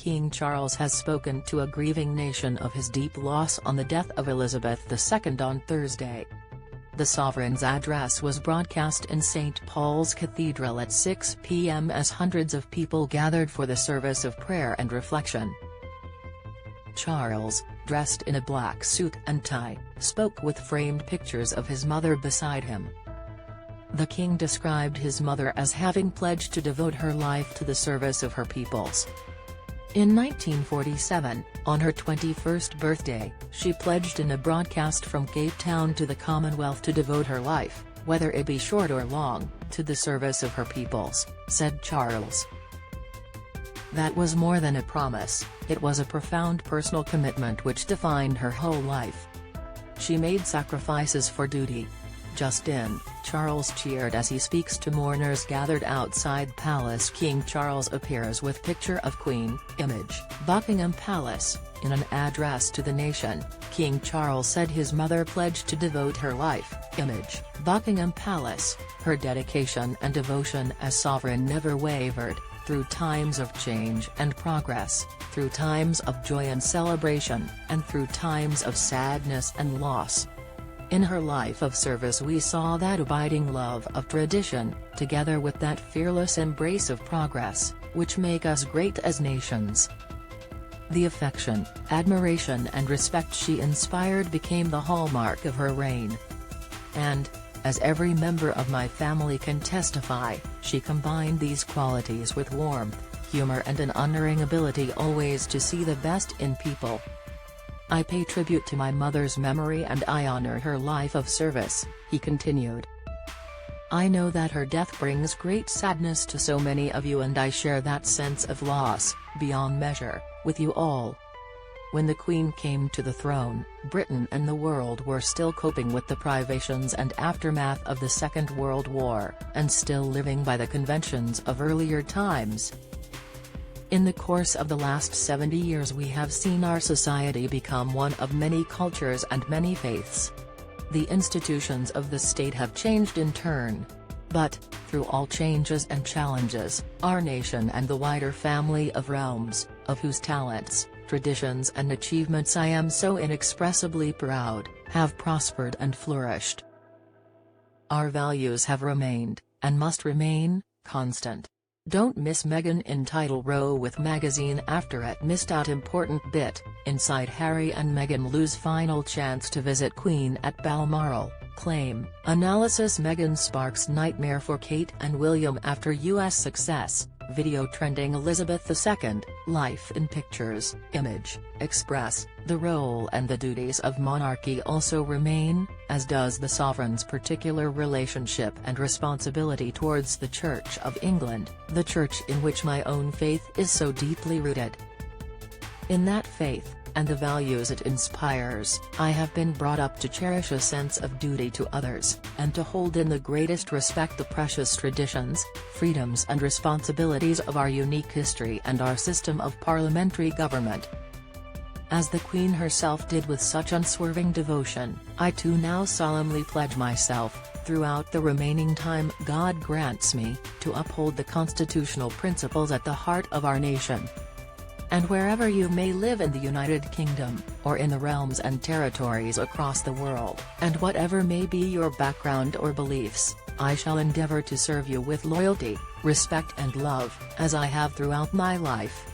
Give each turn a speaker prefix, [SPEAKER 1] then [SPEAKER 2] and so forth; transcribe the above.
[SPEAKER 1] King Charles has spoken to a grieving nation of his deep loss on the death of Elizabeth II on Thursday. The sovereign's address was broadcast in St. Paul's Cathedral at 6 p.m. as hundreds of people gathered for the service of prayer and reflection. Charles, dressed in a black suit and tie, spoke with framed pictures of his mother beside him. The king described his mother as having pledged to devote her life to the service of her peoples. In 1947, on her 21st birthday, she pledged in a broadcast from Cape Town to the Commonwealth to devote her life, whether it be short or long, to the service of her peoples, said Charles. That was more than a promise, it was a profound personal commitment which defined her whole life. She made sacrifices for duty. Just in, Charles cheered as he speaks to mourners gathered outside Palace. King Charles appears with picture of Queen, image, Buckingham Palace. In an address to the nation, King Charles said his mother pledged to devote her life, image, Buckingham Palace. Her dedication and devotion as sovereign never wavered, through times of change and progress, through times of joy and celebration, and through times of sadness and loss. In her life of service we saw that abiding love of tradition, together with that fearless embrace of progress, which make us great as nations. The affection, admiration and respect she inspired became the hallmark of her reign. And, as every member of my family can testify, she combined these qualities with warmth, humor and an unerring ability always to see the best in people. I pay tribute to my mother's memory and I honor her life of service, he continued. I know that her death brings great sadness to so many of you and I share that sense of loss, beyond measure, with you all. When the Queen came to the throne, Britain and the world were still coping with the privations and aftermath of the Second World War, and still living by the conventions of earlier times. In the course of the last 70 years we have seen our society become one of many cultures and many faiths. The institutions of the state have changed in turn. But, through all changes and challenges, our nation and the wider family of realms, of whose talents, traditions and achievements I am so inexpressibly proud, have prospered and flourished. Our values have remained, and must remain, constant. Don't miss Meghan in title row with magazine after it missed out important bit, inside Harry and Meghan lose final chance to visit Queen at Balmoral, claim, analysis Meghan sparks nightmare for Kate and William after US success, video trending Elizabeth II, life in pictures, image, express, the role and the duties of monarchy also remain, as does the sovereign's particular relationship and responsibility towards the Church of England, the church in which my own faith is so deeply rooted. In that faith, and the values it inspires, I have been brought up to cherish a sense of duty to others, and to hold in the greatest respect the precious traditions, freedoms and responsibilities of our unique history and our system of parliamentary government. As the Queen herself did with such unswerving devotion, I too now solemnly pledge myself, throughout the remaining time God grants me, to uphold the constitutional principles at the heart of our nation. And wherever you may live in the United Kingdom, or in the realms and territories across the world, and whatever may be your background or beliefs, I shall endeavor to serve you with loyalty, respect and love, as I have throughout my life.